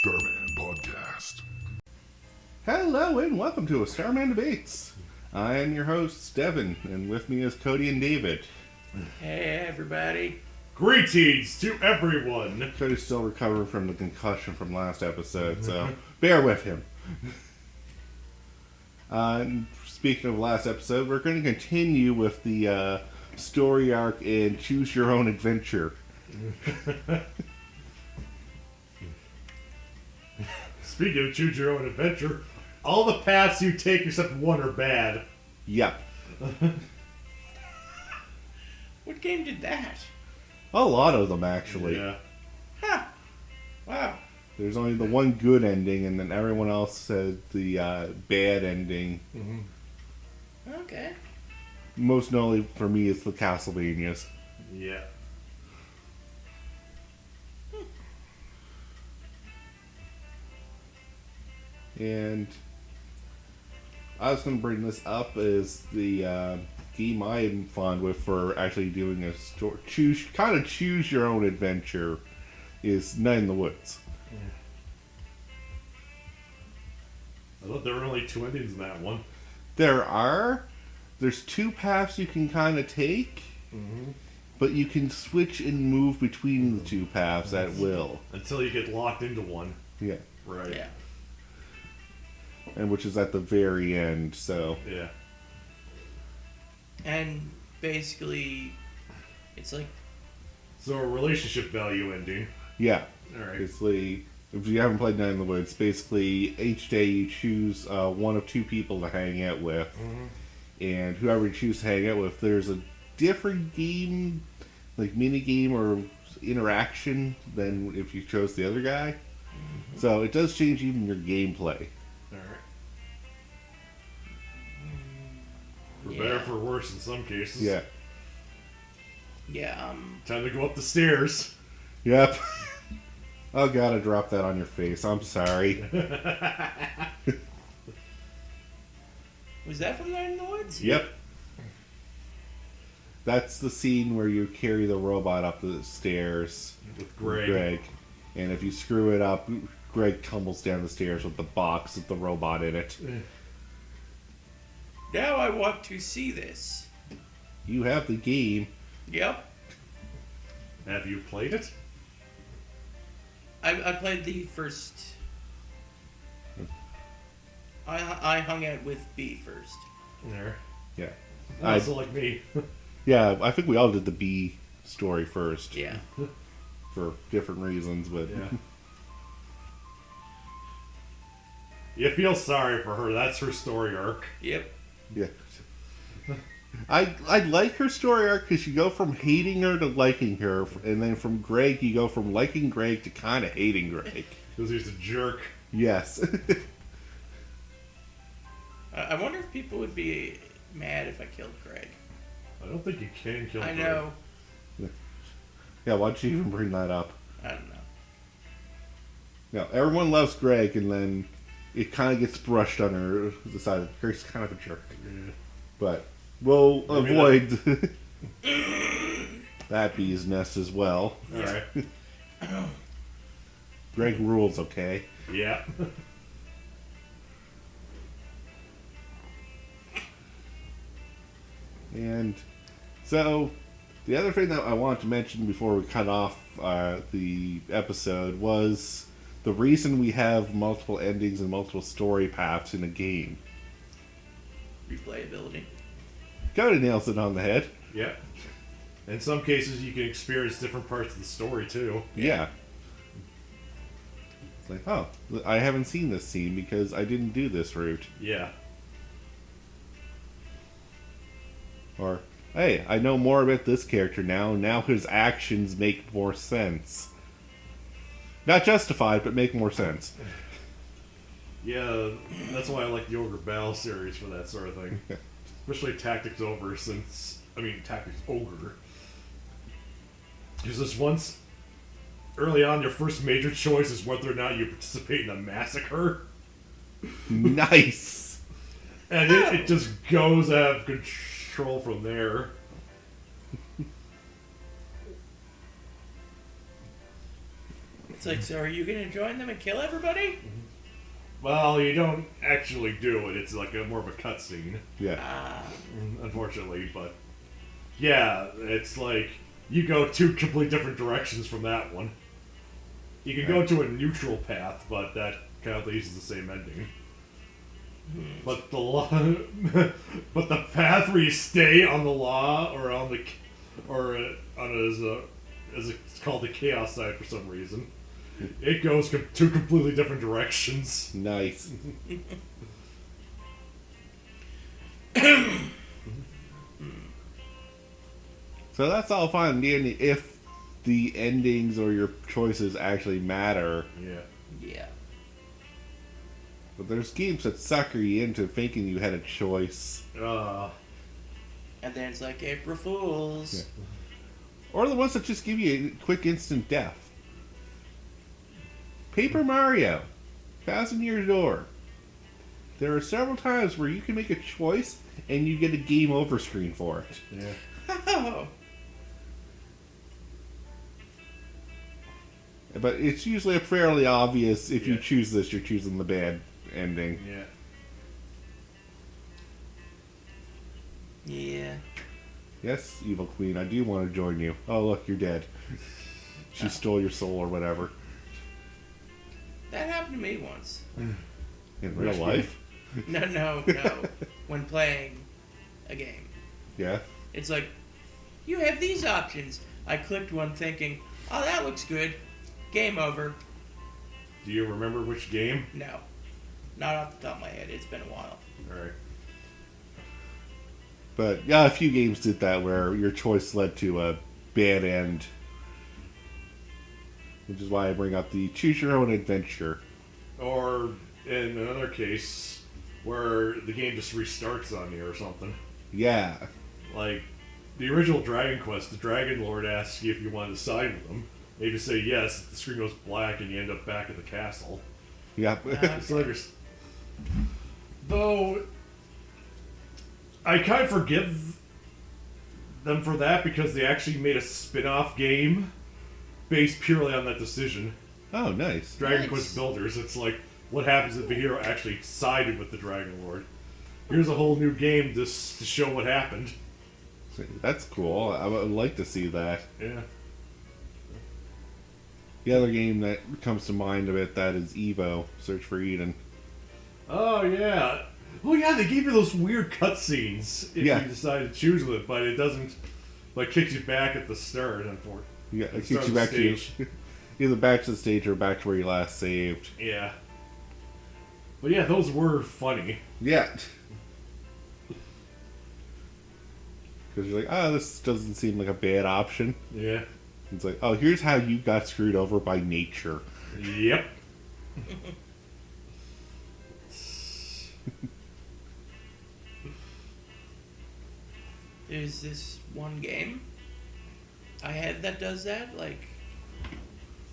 Starmen Podcast. Hello and welcome to a Starman Debates. I am your host, Devin, and with me is Cody and David. Hey everybody. Greetings to everyone. Cody's still recovering from the concussion from last episode, so bear with him. And speaking of last episode, we're going to continue with the story arc in Choose Your Own Adventure. Speaking of choose your own adventure, all the paths you take except one are bad. Yep. What game did that? A lot of them, actually. Yeah. Huh. Wow. There's only the one good ending, and then everyone else said the bad ending. Okay. Most notably for me is the Castlevanias. Yeah. And I was going to bring this up as the game I'm fond with for actually doing a choose your own adventure is Night in the Woods. I thought there were only two endings in that one. There's two paths you can kind of take, but you can switch and move between the two paths at will. Until you get locked into one. Yeah. Right. Yeah. And which is at the very end, so. Yeah. And basically, it's like, So a relationship value ending. Yeah. Alright. Basically, if you haven't played Night in the Woods, basically each day you choose one of two people to hang out with. And whoever you choose to hang out with, there's a different game, like mini game or interaction than if you chose the other guy. So it does change even your gameplay. Alright. For Yeah. better, for worse in some cases. Yeah. yeah, Time to go up the stairs. Yep. Oh god, I dropped that on your face. I'm sorry. was that from Night in the Woods? Yep. That's the scene where you carry the robot up the stairs. With Greg. Greg. And if you screw it up, Greg tumbles down the stairs with the box with the robot in it. Now I want to see this. You have the game. Yep. Have you played it? I played the first. I hung out with B first. There. Yeah. Also like me. Yeah, I think we all did the B story first. Yeah. For different reasons, but Yeah. You feel sorry for her. That's her story arc. Yep. yeah. I like her story arc because you go from hating her to liking her, and then from Greg you go from liking Greg to kind of hating Greg. Because he's a jerk. Yes. I wonder if people would be mad if I killed Greg. I don't think you can kill I Greg. know. Yeah, why'd you even bring that up? I don't know. No, everyone loves Greg, and then it kind of gets brushed under the side. Greg's kind of a jerk. Yeah. But we'll Maybe avoid that bee's nest as well. Alright. Greg rules, okay? Yeah. And so, the other thing that I wanted to mention before we cut off the episode was the reason we have multiple endings and multiple story paths in a game. Replayability. Cody nails it on the head. Yeah. In some cases, you can experience different parts of the story, too. Yeah. It's like, oh, I haven't seen this scene because I didn't do this route. Yeah. Or, hey, I know more about this character now. Now his actions make more sense. Not justified, but make more sense. Yeah, that's why I like the Ogre Battle series for that sort of thing. Especially Tactics Ogre, Tactics Ogre. Because this once, early on, your first major choice is whether or not you participate in a massacre. Nice! And it just goes out of control from there. like, so are you gonna join them and kill everybody? Well, you don't actually do it. It's like more of a cutscene, Yeah. Ah, unfortunately. But yeah, it's like you go two completely different directions from that one. You can go to a neutral path, but that kind of leads to the same ending. But the law, but the path where you stay on the law or on the, or on as it's called the chaos side for some reason, it goes two completely different directions. Nice. So that's all fine, if the endings or your choices actually matter. Yeah. yeah. But there's games that sucker you into thinking you had a choice. Uh, And then it's like April Fools. Yeah. Or the ones that just give you a quick instant death. Paper Mario, Thousand Year Door. There are several times where you can make a choice and you get a game over screen for it. yeah. Oh. But it's usually fairly obvious if you Yeah. choose this, you're choosing the bad ending. Yeah. Yeah. Yes, Evil Queen, I do want to join you. Oh, look, you're dead. She stole your soul or whatever. That happened to me once. In real life? No. When playing a game. Yeah. It's like, you have these options. I clicked one thinking, oh, that looks good. Game over. Do you remember which game? No. Not off the top of my head. It's been a while. All right. But yeah, a few games did that where your choice led to a bad end. Which is why I bring up the choose your own adventure. Or in another case, where the game just restarts on you or something. Yeah. Like the original Dragon Quest, the Dragon Lord asks you if you want to side with him. And you just say yes. The screen goes black, and you end up back at the castle. Yeah. It's like, though, I kind of forgive them for that because they actually made a spin-off game based purely on that decision. Oh, nice. Dragon Nice. Quest Builders. It's like, what happens if the hero actually sided with the Dragon Lord? Here's a whole new game just to show what happened. That's cool. I would like to see that. Yeah. The other game that comes to mind of it, that is Evo, Search for Eden. Oh, yeah. Oh, yeah, they gave you those weird cutscenes if Yeah. you decide to choose with it, but it doesn't, like, kicks you back at the start, unfortunately. Yeah, At it the start kicks you of back the to stage. either back to the stage or back to where you last saved. Yeah. But yeah, those were funny. Yeah. Because you're like, oh, this doesn't seem like a bad option. Yeah. It's like, oh, here's how you got screwed over by nature. Yep. There's this one game I had that does that. Like,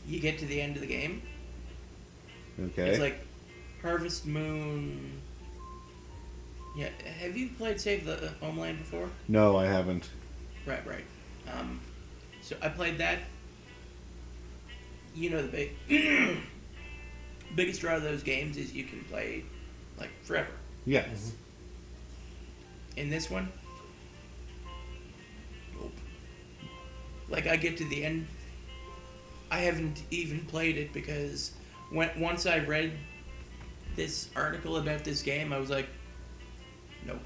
you get to the end of the game. Okay. It's like Harvest Moon. Yeah, have you played Save the Homeland before? No, I haven't. Right. So I played that. You know, the biggest draw of those games is you can play like forever. Yes. In this one, nope. Like, I get to the end, I haven't even played it because once I read this article about this game, I was like, nope.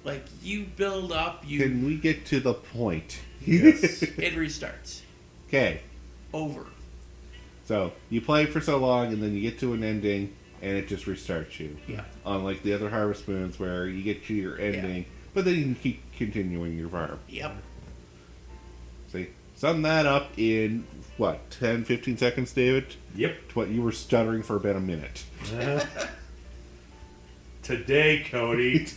Like, you build up, Can we get to the point? Yes. it restarts. Okay. Over. So, you play for so long, and then you get to an ending, and it just restarts you. Yeah. Unlike the other Harvest Moons, where you get to your ending, but then you can keep continuing your farm. Yep. See? Sum that up in, what, 10, 15 seconds, David? Yep. To what you were stuttering for about a minute. Today, Cody.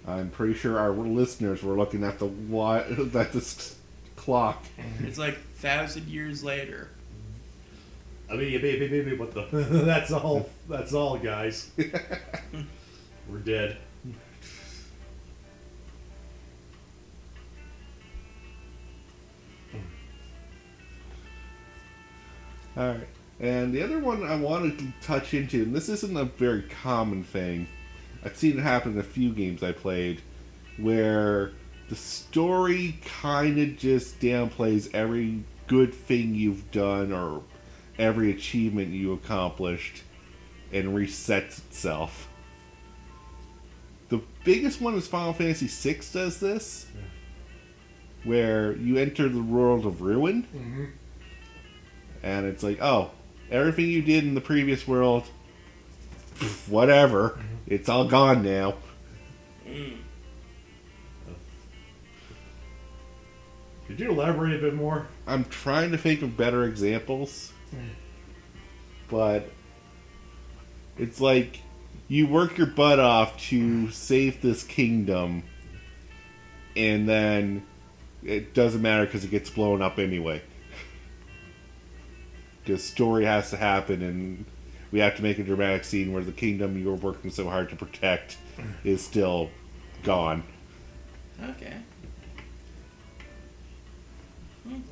I'm pretty sure our listeners were looking at this clock. It's like 1,000 years later. I mean, what the? That's all. That's all, guys. We're dead. Alright. And the other one I wanted to touch into, and this isn't a very common thing, I've seen it happen in a few games I played, where the story kind of just downplays every good thing you've done or every achievement you accomplished and resets itself. The biggest one is Final Fantasy VI does this, where you enter the world of ruin, and it's like, oh, everything you did in the previous world, whatever, it's all gone now. Could you elaborate a bit more? I'm trying to think of better examples, but it's like you work your butt off to save this kingdom, and then it doesn't matter because it gets blown up anyway. Because story has to happen, and we have to make a dramatic scene where the kingdom you were working so hard to protect is still gone. Okay.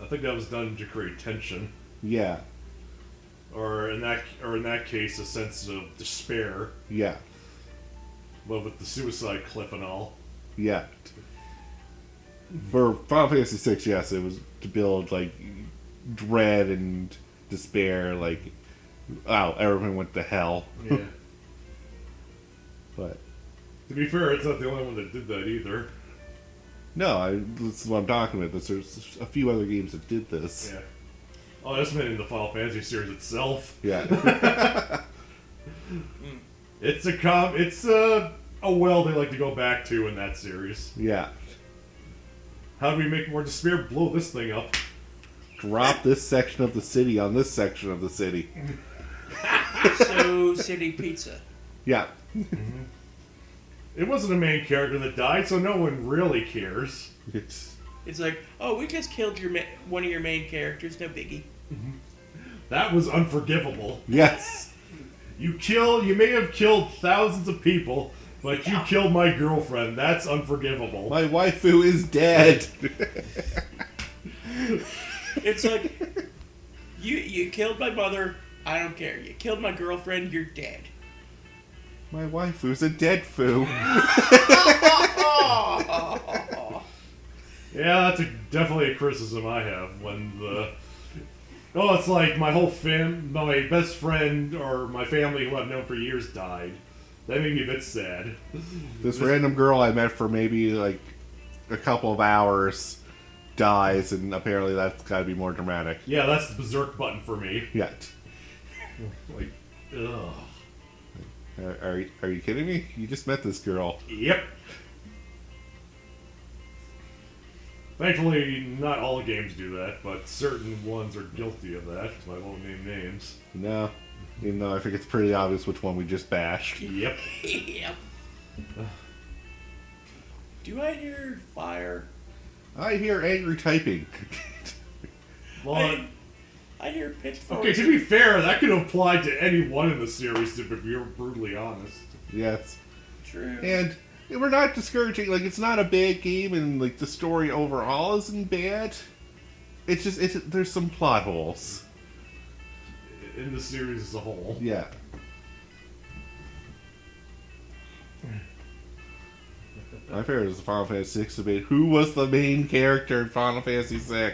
I think that was done to create tension, Yeah, or in that case, a sense of despair. yeah, But with the suicide cliff and all. yeah. For Final Fantasy VI, yes, it was to build like dread and despair, like, wow, everyone went to hell. Yeah. But To be fair, it's not the only one that did that either. no, this is what I'm talking about. There's a few other games that did this. Yeah. Oh, that's meant in the Final Fantasy series itself. Yeah. It's a well they like to go back to in that series. Yeah. How do we make more despair? Blow this thing up. Drop this section of the city on this section of the city. So, City Pizza. Yeah. It wasn't a main character that died, so no one really cares. It's, It's like, oh, we just killed one of your main characters, no biggie. That was unforgivable. yes. You may have killed thousands of people, but you killed my girlfriend. That's unforgivable. My waifu is dead. It's like, you killed my mother, I don't care. You killed my girlfriend, you're dead. My waifu's a dead foo. Yeah, that's definitely a criticism I have when it's like my best friend or my family who I've known for years died. That made me a bit sad. This random girl I met for maybe like a couple of hours dies, and apparently that's got to be more dramatic. Yeah, that's the berserk button for me. Yeah. Like, ugh. Are you kidding me? You just met this girl. Yep. Thankfully, not all games do that, but certain ones are guilty of that. I won't name names. No. Even though I think it's pretty obvious which one we just bashed. Yep. Yep. Do I hear fire? I hear angry typing. Well, I hear pitchforks. okay, to be fair, that could apply to any one in the series, to be brutally honest. Yes. True. And we're not discouraging, like, it's not a bad game, and, like, the story overall isn't bad. It's just, there's some plot holes. In the series as a whole. Yeah. My favorite is the Final Fantasy VI debate. Who was the main character in Final Fantasy VI?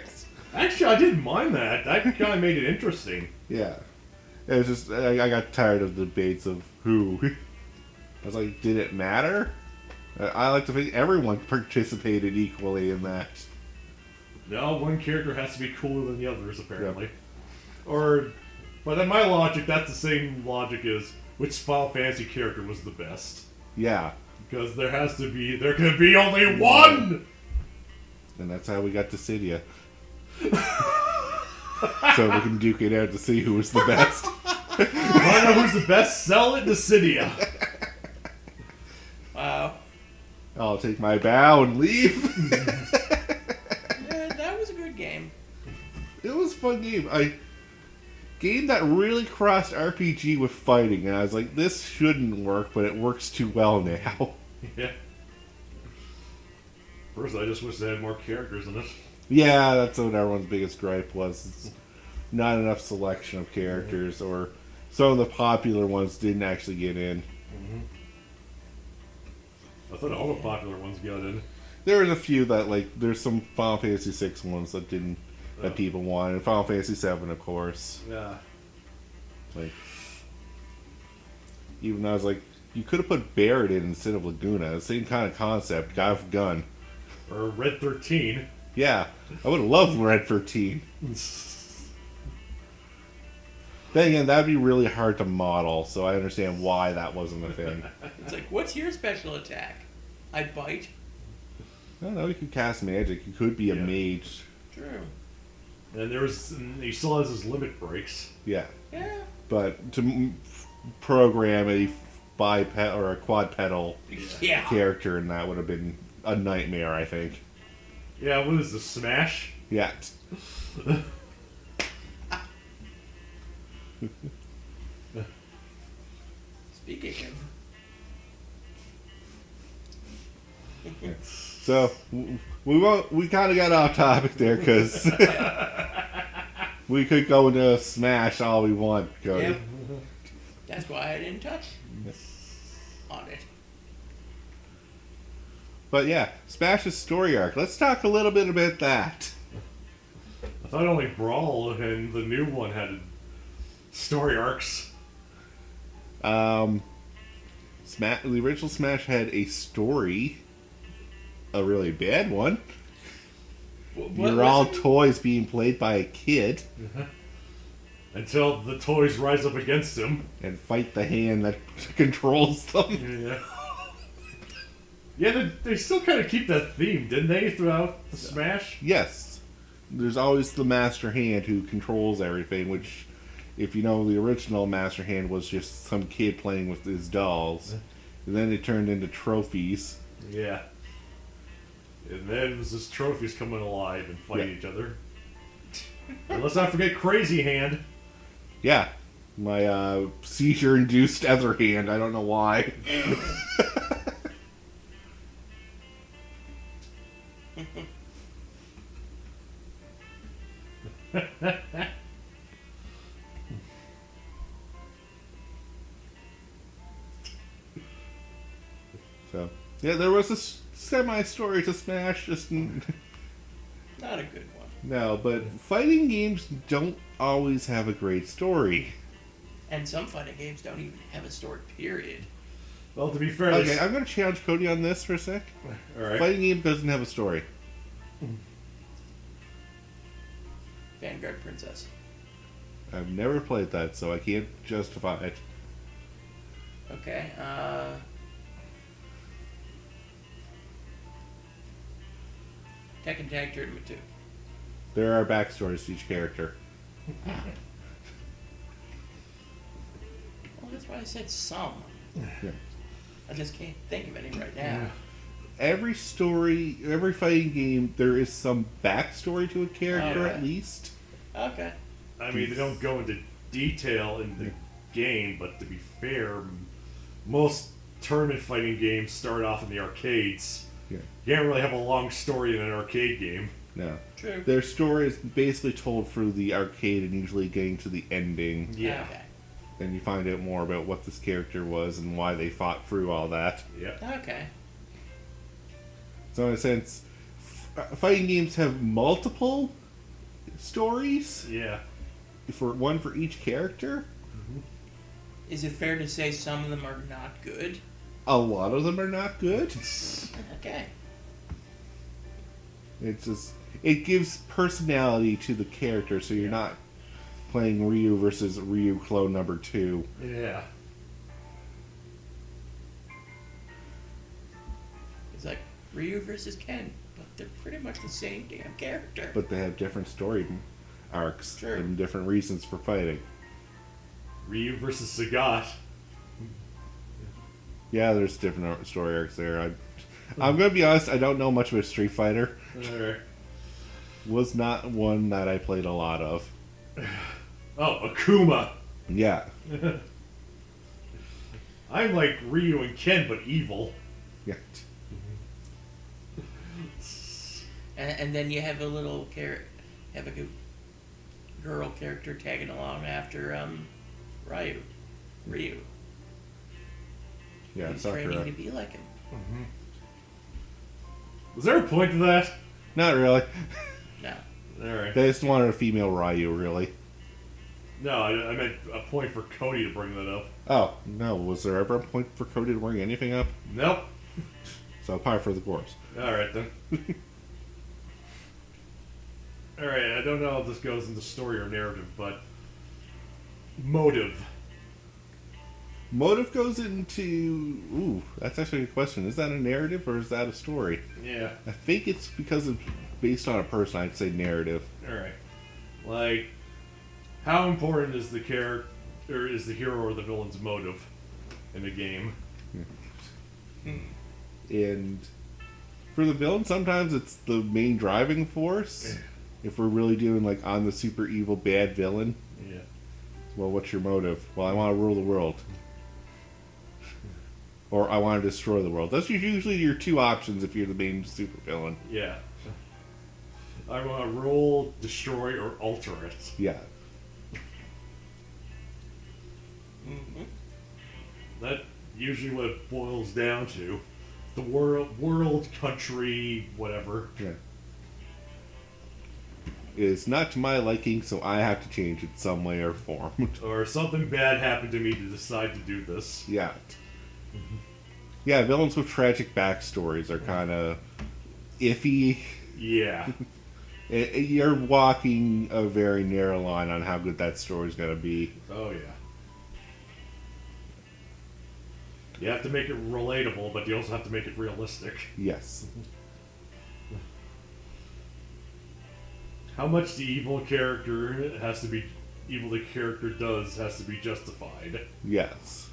Actually, I didn't mind that. That kind of made it interesting. Yeah. It was just, I got tired of the debates of who. I was like, did it matter? I like to think everyone participated equally in that. No, one character has to be cooler than the others, apparently. Yep. But in my logic, that's the same logic as which Final Fantasy character was the best. Yeah. Because there can be only one! And that's how we got to Cydia. So we can duke it out to see who was the best. Want to know who's the best? Sell it to Cydia. Wow. I'll take my bow and leave. Yeah, that was a good game. It was a fun game. Game that really crossed RPG with fighting, and I was like, this shouldn't work, but it works too well now. Yeah. First, I just wish they had more characters in it. Yeah, that's what everyone's biggest gripe was. It's not enough selection of characters, or some of the popular ones didn't actually get in. I thought all the popular ones got in. There was a few that, like, there's some Final Fantasy VI ones that didn't, that people wanted. Final Fantasy VII, of course. Yeah. Like, even I was like, you could have put Barrett in instead of Laguna. Same kind of concept, guy with a gun. Or Red 13. Yeah, I would have loved Red 13. Then again, that'd be really hard to model, so I understand why that wasn't a thing. It's like, what's your special attack? I bite. I don't know, you could cast magic. You could be a Yeah. mage. True. And he still has his limit breaks. Yeah. Yeah. But to program a biped or a quadpedal Yeah. character in that would have been a nightmare, I think. Yeah, what is the Smash? Yeah. Speaking of. So we kind of got off topic there because we could go into Smash all we want, Cody. Yep. That's why I didn't touch on it. But yeah, Smash's story arc. Let's talk a little bit about that. I thought only Brawl and the new one had story arcs. The original Smash had a story, a really bad one. You're all toys being played by a kid. Until the toys rise up against him. And fight the hand that controls them. Yeah. Yeah, they still kind of keep that theme, didn't they, throughout the Smash? Yes. There's always the Master Hand who controls everything, which, if you know, the original Master Hand was just some kid playing with his dolls. And then it turned into trophies. Yeah. And then there's this trophies coming alive and fight each other. And let's not forget Crazy Hand. Yeah. My seizure-induced other hand. I don't know why. So, yeah, there was a semi-story to Smash, just... Not a good one. No, but fighting games don't always have a great story. And some fighting games don't even have a story, period. Well, to be fair... Okay, I'm going to challenge Cody on this for a sec. Alright. Fighting game doesn't have a story. Vanguard Princess. I've never played that, so I can't justify it. Okay, Tekken Tag Tournament 2. There are backstories to each character. Well, that's why I said some. Yeah. I just can't think of any right now. Every story, every fighting game, there is some backstory to a character Okay. at least. Okay. I mean, they don't go into detail in the game, but to be fair, most tournament fighting games start off in the arcades. Yeah. You can't really have a long story in an arcade game. No. True. Their story is basically told through the arcade and usually getting to the ending. Yeah. Okay. Then you find out more about what this character was and why they fought through all that. Yep. Okay. So in a sense, fighting games have multiple stories, Yeah. for one for each character. Is it fair to say some of them are not good? A lot of them are not good. Okay. It's just, it gives personality to the character, so you're not playing Ryu versus Ryu clone number 2. Yeah. It's like Ryu versus Ken, but they're pretty much the same damn character. But they have different story arcs Sure. and different reasons for fighting. Ryu versus Sagat. Yeah, there's different story arcs there. I'm going to be honest, I don't know much about Street Fighter. Alright. Was not one that I played a lot of. Oh, Akuma. Yeah. I'm like Ryu and Ken, but evil. Yeah. And then you have a little girl character tagging along after Ryu. Ryu. Yeah, He's Sakura. training to be like him. Was there a point to that? Not really. No. Alright. They just wanted a female Ryu, really. No, I meant a point for Cody to bring that up. Oh, no. Was there ever a point for Cody to bring anything up? Nope. So, par for the course. Alright then. Alright, I don't know if this goes into story or narrative, but motive. Motive goes into... Ooh, that's actually a question. Is that a narrative or is that a story? Yeah. I think it's because it's based on a person. I'd say narrative. Alright. Like, how important is the character, or is the hero or the villain's motive in the game? And for the villain, sometimes it's the main driving force. If we're really doing, like, on the super evil bad villain. Yeah. Well, what's your motive? Well, I want to rule the world. Or I want to destroy the world. That's usually your two options if you're the main supervillain. Yeah. I want to rule, destroy, or alter it. Yeah. That usually what it boils down to. The world, country, whatever. Yeah. It's not to my liking, so I have to change it some way or form. Or something bad happened to me to decide to do this. Yeah. Yeah, villains with tragic backstories are kind of iffy. Yeah. You're walking a very narrow line on how good that story's going to be. Oh, yeah. You have to make it relatable, but you also have to make it realistic. Yes. How much the evil character has to be... evil the character does has to be justified. Yes.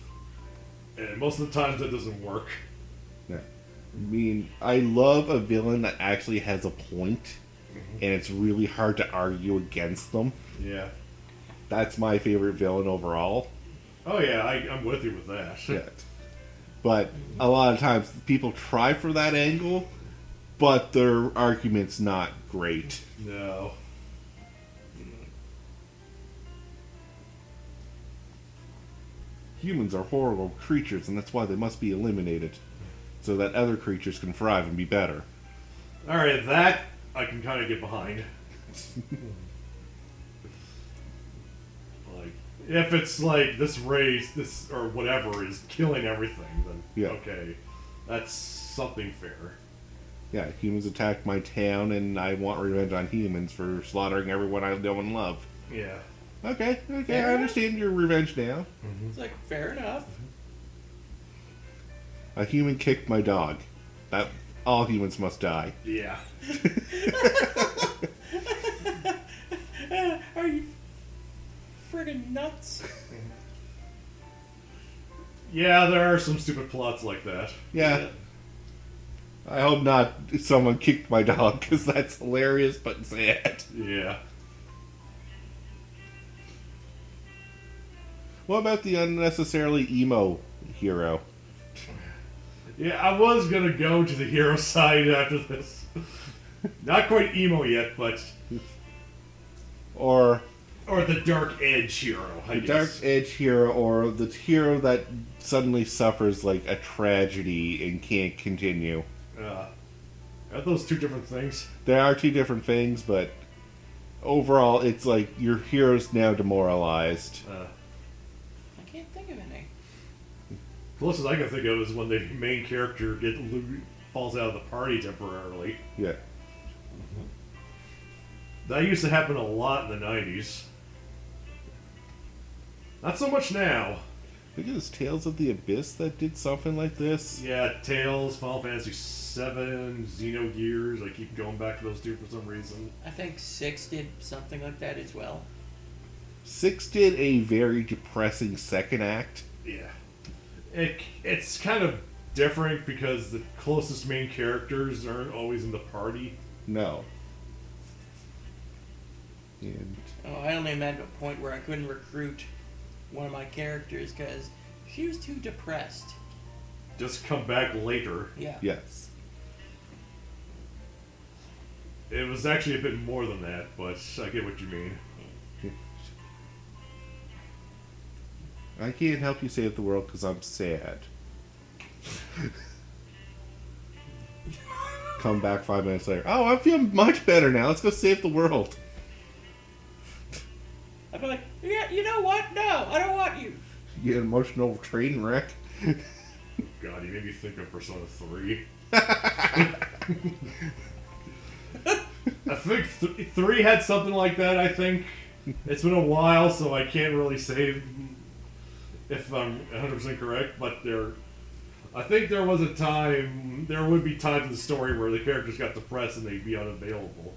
And most of the times that doesn't work. Yeah. I mean, I love a villain that actually has a point, and it's really hard to argue against them. Yeah. That's my favorite villain overall. Oh yeah, I'm with you with that. Yeah. But a lot of times people try for that angle, but their argument's not great. No. Humans are horrible creatures, and that's why they must be eliminated, so that other creatures can thrive and be better. Alright, that I can kind of get behind. Like, if it's like this race, this or whatever is killing everything, then Yeah. okay, that's something fair. Yeah, humans attacked my town, and I want revenge on humans for slaughtering everyone I know and love. Yeah. Okay, Fair I understand your revenge now. It's like, fair enough. A human kicked my dog. That all humans must die. Yeah. Are you friggin' nuts? Yeah, there are some stupid plots like that. Yeah. I hope not someone kicked my dog, because that's hilarious but sad. Yeah. What about the unnecessarily emo hero? Yeah, I was gonna go to the hero side after this. Not quite emo yet, but... Or Or the dark edge hero, I the guess. dark edge hero, or the hero that suddenly suffers like a tragedy and can't continue. Are those two different things? There are two different things, but overall it's like your hero's now demoralized. I can't think of any. Closest I can think of is when the main character falls out of the party temporarily. Yeah. That used to happen a lot in the 90s. Not so much now. I think it was Tales of the Abyss that did something like this. Yeah, Tales, Final Fantasy VII, Xenogears. I keep going back to those two for some reason. I think 6 did something like that as well. 6 did a very depressing second act. Yeah. It's kind of different because the closest main characters aren't always in the party. No. And Oh, I only met a point where I couldn't recruit one of my characters because she was too depressed. Just come back later. Yeah. yes. It was actually a bit more than that, but I get what you mean. I can't help you save the world because I'm sad. Come back 5 minutes later. Oh, I feel much better now. Let's go save the world. I'd be like, yeah, you know what? No, I don't want you. You emotional train wreck. God, you made me think of Persona 3. I think 3 had something like that, I think. It's been a while, so I can't really say if I'm 100% correct, but I think there was a time, there would be times in the story where the characters got depressed and they'd be unavailable.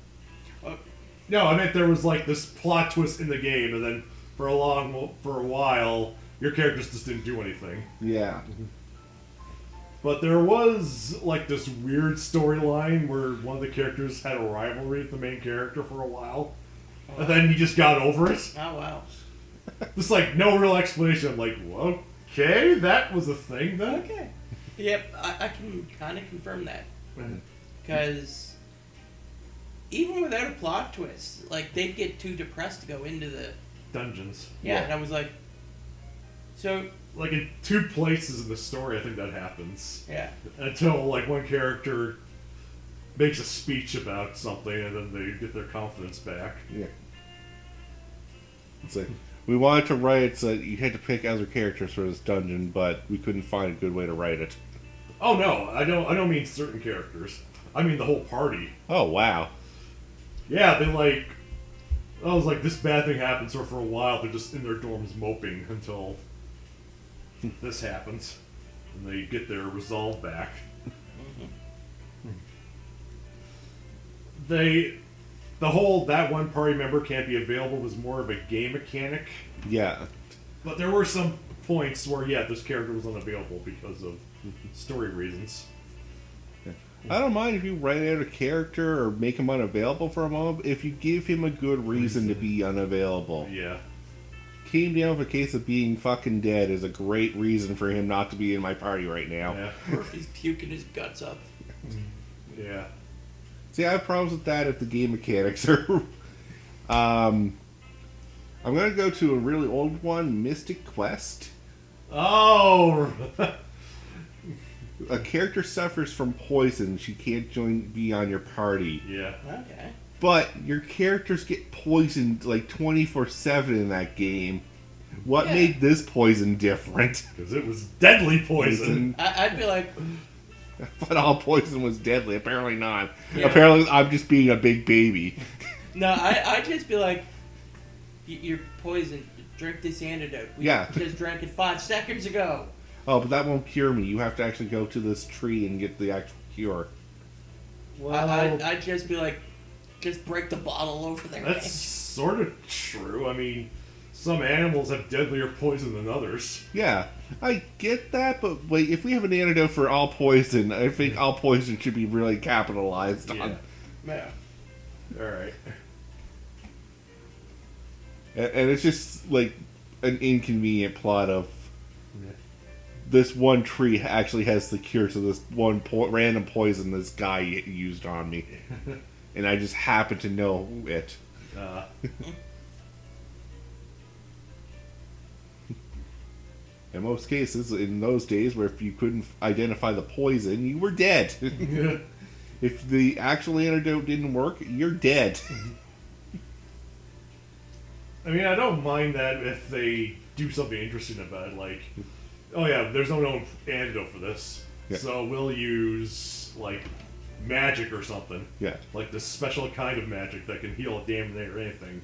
No, I meant there was like this plot twist in the game, and then for a while, your characters just didn't do anything. Yeah. But there was like this weird storyline where one of the characters had a rivalry with the main character for a while, and then he just got over it. Oh, wow. Just like no real explanation. I'm like, well, okay, that was a thing then. Okay. Yep, I can kind of confirm that. Because even without a plot twist, like, they'd get too depressed to go into the Dungeons. Yeah, and I was like, so... Like, in 2 places in the story, I think that happens. Yeah. Until, like, one character makes a speech about something, and then they get their confidence back. Yeah. It's like, we wanted to write it so that you had to pick other characters for this dungeon, but we couldn't find a good way to write it. Oh, no, I don't mean certain characters. I mean the whole party. Oh, wow. Yeah, they, like... I was like, this bad thing happens, so for a while they're just in their dorms moping until this happens. And they get their resolve back. That one party member can't be available was more of a game mechanic. Yeah. But there were some points where, yeah, this character was unavailable because of story reasons. I don't mind if you write out a character or make him unavailable for a moment if you give him a good reason to be unavailable. Yeah. Came down with a case of being fucking dead is a great reason for him not to be in my party right now. Yeah. Or if he's puking his guts up. Yeah. See, I have problems with that if the game mechanics are... I'm going to go to a really old one, Mystic Quest. Oh! A character suffers from poison. She can't be on your party. Yeah. Okay. But your characters get poisoned like 24/7 in that game. What made this poison different? Because it was deadly poison. I'd be like... I thought all poison was deadly. Apparently not. Yeah. Apparently I'm just being a big baby. No, I'd just be like, you're poisoned. Drink this antidote. We just drank it 5 seconds ago. Oh, but that won't cure me. You have to actually go to this tree and get the actual cure. Well, I'd just be like, just break the bottle over there. That's sort of true. I mean, some animals have deadlier poison than others. Yeah, I get that, but wait, if we have an antidote for all poison, I think all poison should be really capitalized on. Yeah. Alright. And it's just like an inconvenient plot of this one tree actually has the cure to this one random poison this guy used on me. And I just happen to know it. In most cases, in those days where if you couldn't identify the poison, you were dead. If the actual antidote didn't work, you're dead. I mean, I don't mind that if they do something interesting about it, like, oh yeah, there's no known antidote for this, so we'll use, like, magic or something. Yeah. Like this special kind of magic that can heal a damn thing or anything.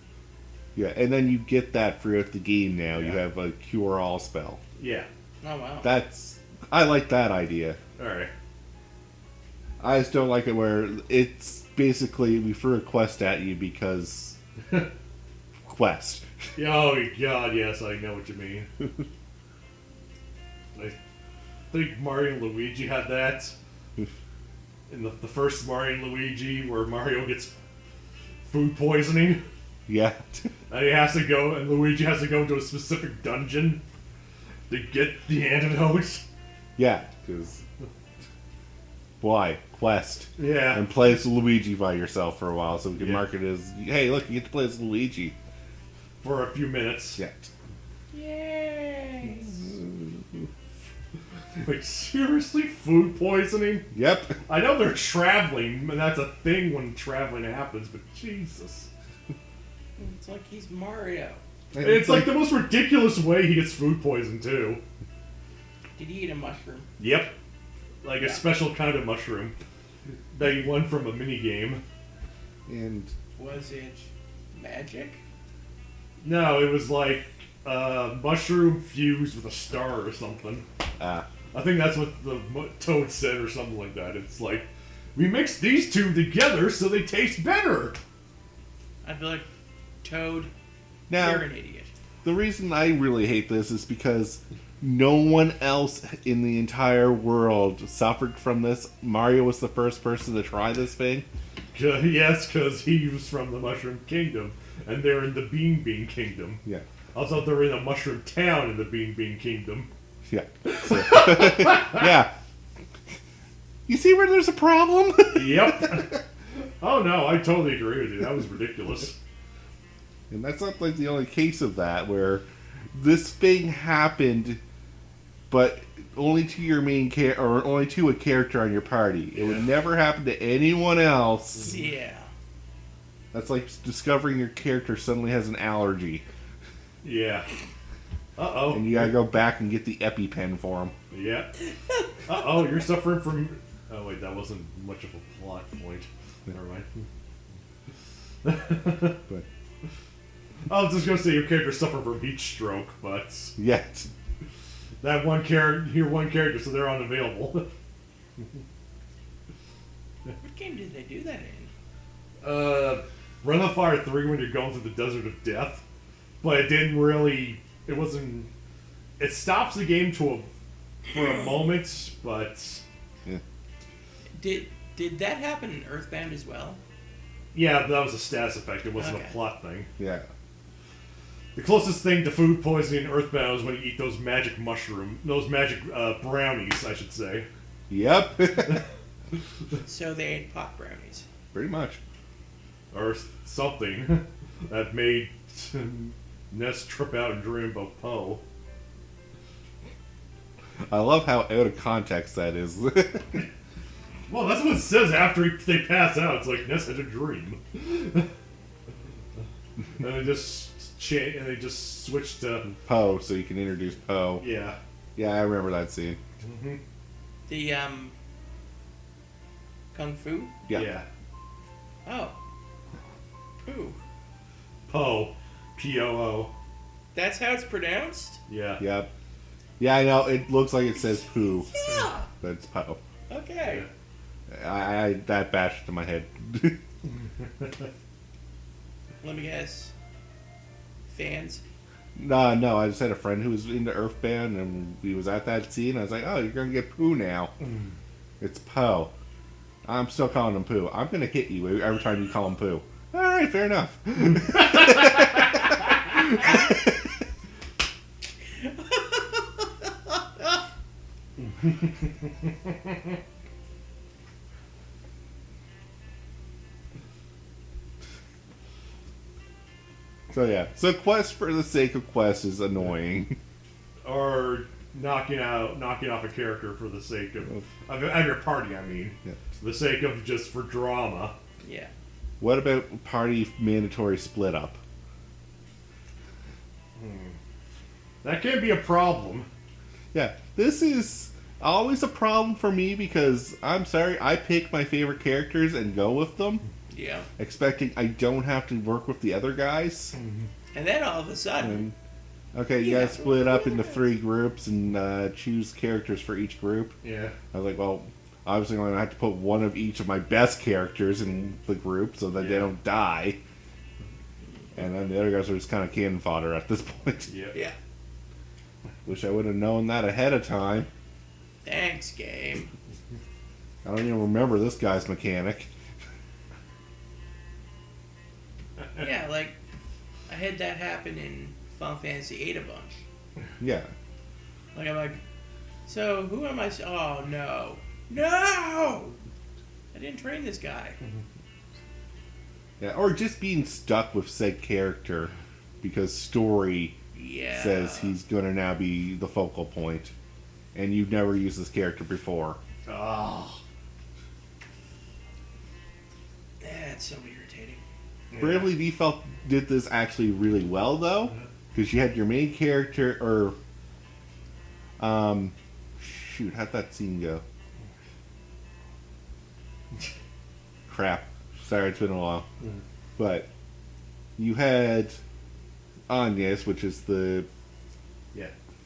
Yeah, and then you get that throughout the game now. You have a cure-all spell. Yeah. Oh, wow. I like that idea. Alright. I just don't like it where it's basically we threw a quest at you because... quest. Oh god, yes, I know what you mean. I think Mario and Luigi had that. In the first Mario and Luigi, where Mario gets food poisoning. Yeah. And he has to go, and Luigi has to go to a specific dungeon to get the antidote. Yeah, because... Why? Quest. Yeah. And play as Luigi by yourself for a while so we can Yeah. mark it as, hey, look, you get to play as Luigi. For a few minutes. Yeah. Yay! Like, seriously? Food poisoning? Yep. I know they're traveling, and that's a thing when traveling happens, but Jesus. It's like he's Mario. And it's like the most ridiculous way he gets food poisoned, too. Did he eat a mushroom? Yep. Like a special kind of mushroom that he won from a minigame. And Was it magic? No, it was like mushroom fused with a star or something. I think that's what the Toad said or something like that. It's like, we mix these two together so they taste better. I feel like Toad, now, you're an idiot. the reason I really hate this is because no one else in the entire world suffered from this. Mario was the first person to try this thing. Yes, because he was from the Mushroom Kingdom, and they're in the Bean Kingdom. Yeah. Also, they're in a mushroom town in the Bean Kingdom. Yeah. So, yeah. You see where there's a problem? Yep. Oh no, I totally agree with you. That was ridiculous. And that's not like the only case of that, where this thing happened, but only to your main or only to a character on your party. It would never happen to anyone else. Yeah. That's like discovering your character suddenly has an allergy, Yeah. Uh-oh. and you gotta go back and get the EpiPen for him. Yeah. Uh-oh, you're suffering from... Oh, wait, that wasn't much of a plot point. Never mind. But I was just going to say your character's suffering from heat stroke, but... yet, That one character, so they're unavailable. What game did they do that in? Run the Fire 3 when you're going through the Desert of Death. But it didn't really... It wasn't... It stops the game for a moment, but... Did that happen in Earthbound as well? Yeah, that was a status effect. It wasn't Okay. a plot thing. yeah. The closest thing to food poisoning in Earthbound is when you eat those magic brownies, I should say. Yep. So they ate pot brownies. Pretty much. Or something that made Ness trip out and dream about Poe. I love how out of context that is. Well, that's what it says after they pass out. It's like Ness had a dream. And they just switched to... Poe, so you can introduce Poe. Yeah. Yeah, I remember that scene. Mm-hmm. The Kung Fu? Yeah. Oh. Pooh. Poe. P-O-O. That's how it's pronounced? Yeah. Yep. Yeah, I know. It looks like it says Pooh, Yeah. but it's Poe. Okay. I that bashed to my head. Let me guess. Fans? No, I just had a friend who was into Earthbound, and he was at that scene. I was like, "Oh, you're gonna get Pooh now." It's Poe. I'm still calling him Pooh. I'm gonna hit you every time you call him Pooh. All right, fair enough. So yeah, so quest for the sake of quest is annoying. Or knocking off a character for the sake of your party, I mean. Yeah. For the sake of just for drama. Yeah. What about party mandatory split up? That can be a problem. Yeah, this is always a problem for me because I'm sorry, I pick my favorite characters and go with them, Yeah. expecting I don't have to work with the other guys. And then all of a sudden, And, okay, you guys split up into 3 groups and choose characters for each group. Yeah. I was like, well, obviously I'm going to have to put one of each of my best characters in the group so that they don't die. And then the other guys are just kind of cannon fodder at this point. yeah. Wish I would have known that ahead of time. Thanks, game. I don't even remember this guy's mechanic. Yeah, like, I had that happen in Final Fantasy VIII a bunch. Yeah. Like, I'm like, so who am I? Oh, no. No! I didn't train this guy. Yeah, or just being stuck with said character because story Yeah. says he's going to now be the focal point. and you've never used this character before. Oh. That's so irritating. Bravely Default did this actually really well, though, because you had your main character, or shoot, how'd that scene go? Crap. Sorry, it's been a while. But you had Agnes, which is the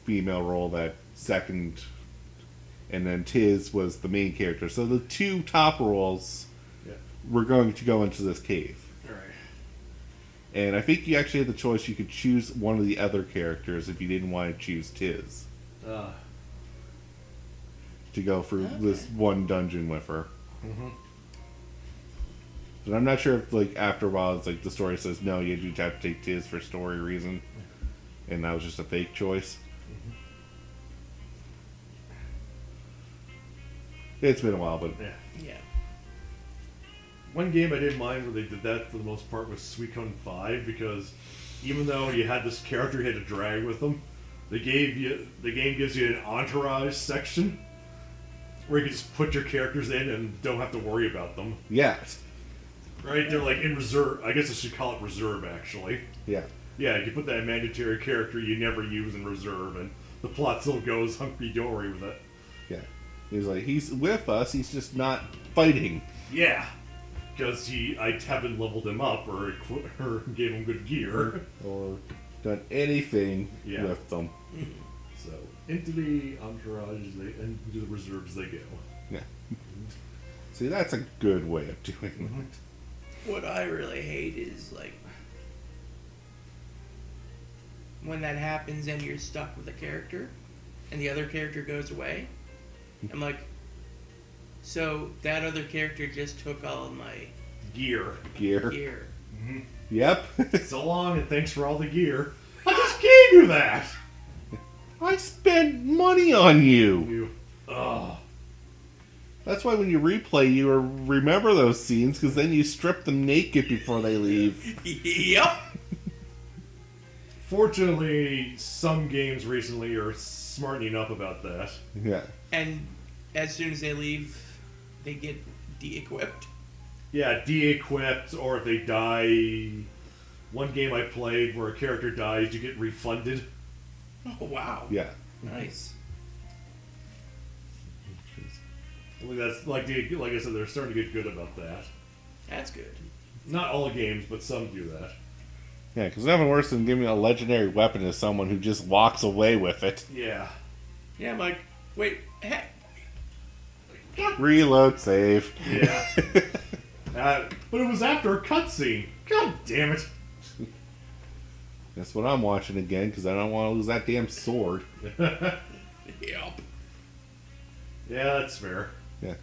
female role, that second, and then Tiz was the main character. So the two top roles were going to go into this cave. Right. And I think you actually had the choice. You could choose one of the other characters if you didn't want to choose Tiz. To go for this one dungeon with her. Mm-hmm. But I'm not sure if, like, after a while, it's like the story says, no, you do have to take Tiz for story reason. And that was just a fake choice. It's been a while, but... Yeah. One game I didn't mind where they did that for the most part was Suicune 5, because even though you had this character you had to drag with them, the game gives you an entourage section where you can just put your characters in and don't have to worry about them. Yeah. Right? They're like in reserve. I guess I should call it reserve, actually. Yeah. Yeah, you put that mandatory character you never use in reserve, and the plot still goes hunky-dory with it. Yeah. He's like, he's with us, he's just not fighting. Yeah. Because I haven't leveled him up or gave him good gear. Or done anything Yeah. with them. So, into the entourage, into the reserves they go. Yeah. See, that's a good way of doing it. What I really hate is, like, when that happens and you're stuck with a character and the other character goes away. I'm like, so that other character just took all of my Gear. gear. Yep. So long, and thanks for all the gear. I just gave you that! I spent money on you. You. Oh. That's why when you replay, you remember those scenes, because then you strip them naked before they leave. Yep. Fortunately, some games recently are smartening up about that. Yeah. And as soon as they leave, they get de-equipped. Yeah, de-equipped, or if they die. One game I played where a character dies, you get refunded. Oh, wow. Yeah. Nice. That's like I said, they're starting to get good about that. That's good. Not all games, but some do that. Yeah, because nothing worse than giving a legendary weapon to someone who just walks away with it. Yeah. Yeah, I'm like, wait, heck. Reload, save. Yeah. But it was after a cutscene. God damn it. That's what I'm watching again, because I don't want to lose that damn sword. Yep. Yeah, that's fair. Yeah.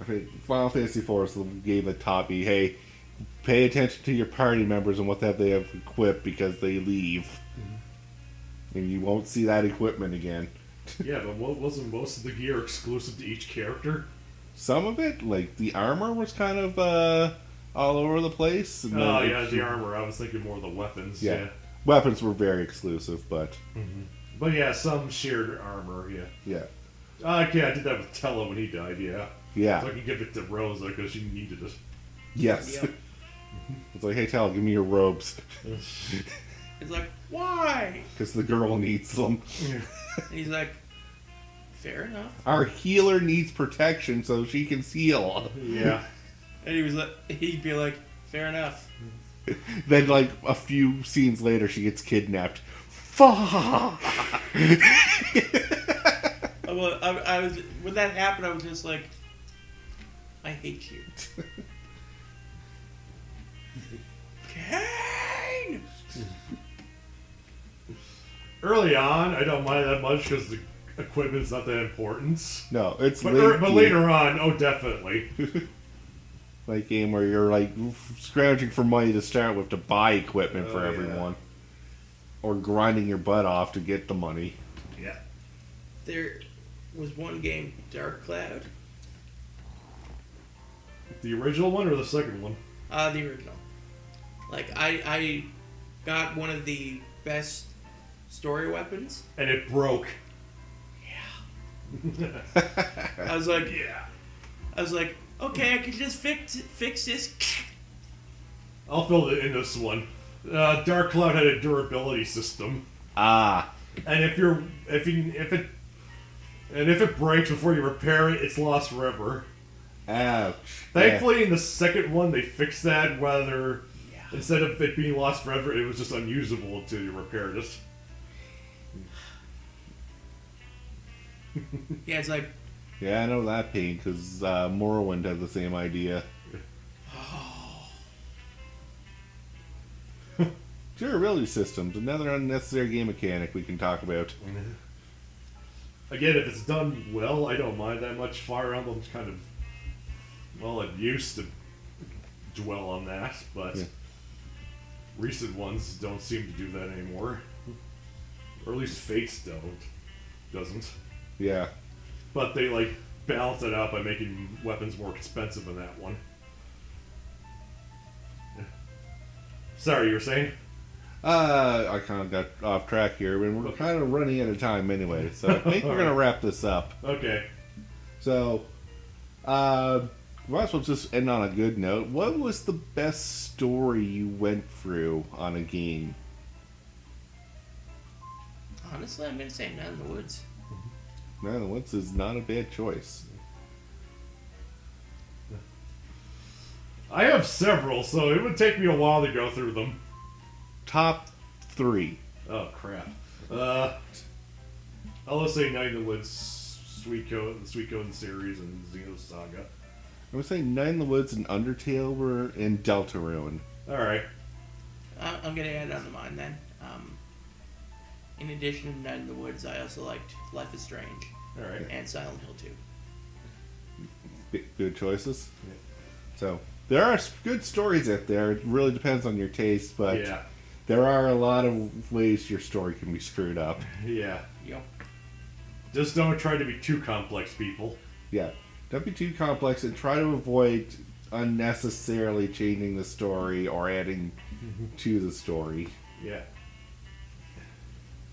I think Final Fantasy IV gave the toppy, hey, pay attention to your party members and what they have equipped because they leave. And you won't see that equipment again. Yeah, but wasn't most of the gear exclusive to each character? Some of it, like the armor, was kind of all over the place. And Oh, then yeah, the armor. I was thinking more of the weapons. Yeah. Weapons were very exclusive, but... But yeah, some shared armor, yeah. Yeah. Yeah, I did that with Tello when he died, yeah. Yeah. So I can give it to Rosa because she needed it. Yes. Yep. It's like, hey, Tal, give me your robes. It's like, why? Because the girl needs them. And he's like, fair enough. Our healer needs protection so she can heal. Yeah. And he'd be like, fair enough. Then, like, a few scenes later, she gets kidnapped. Fuck! Well, I was when that happened, I was just like, I hate you. Kane! Early on, I don't mind that much because the equipment's not that important. No, it's But, late but game. later on, oh, definitely. Like game where you're like scrounging for money to start with to buy equipment for Oh, yeah. everyone, or grinding your butt off to get the money. Yeah. There was one game, Dark Cloud. The original one or the second one? The original. Like, I got one of the best story weapons. And it broke. I was like, Yeah. okay, I could just fix this. I'll fill it in this one. Dark Cloud had a durability system, Ah. and if it breaks before you repair it, it's lost forever. Ouch. Thankfully, in the second one, they fixed that. Whether Yeah. instead of it being lost forever, it was just unusable until you repaired it. Yeah, it's like, Yeah, I know that pain because Morrowind had the same idea. Durability systems, another unnecessary game mechanic we can talk about. Again, if it's done well, I don't mind that much. Fire Emblem's kind of, well, it used to dwell on that, but Yeah. recent ones don't seem to do that anymore. Or at least Fates doesn't. Yeah. But they, like, balance it out by making weapons more expensive in that one. Sorry, you were saying? I kind of got off track here, and we're kind of running out of time anyway, so I think we're going to wrap this up. Okay. So, might as well just end on a good note. What was the best story you went through on a game? honestly, I'm gonna say Night in the Woods. Night in the Woods is not a bad choice. I have several, so it would take me a while to go through them. Top 3. Oh, crap. I'll just say Night in the Woods, the Suikoden series, and Xeno Saga. I would say Night in the Woods and Undertale and Deltarune. Alright. I'm gonna add on to mine then. In addition to Night in the Woods, I also liked Life is Strange Alright. and Silent Hill 2. Good choices. Yeah. So, there are good stories out there. It really depends on your taste, but Yeah. there are a lot of ways your story can be screwed up. Yeah. Yep. Just don't try to be too complex, people. Yeah. Don't be too complex and try to avoid unnecessarily changing the story or adding to the story. Yeah.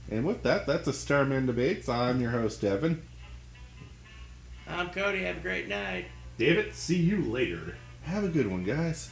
And with that, that's a Starmen Debates. I'm your host, Evan. I'm Cody. Have a great night. David, see you later. Have a good one, guys.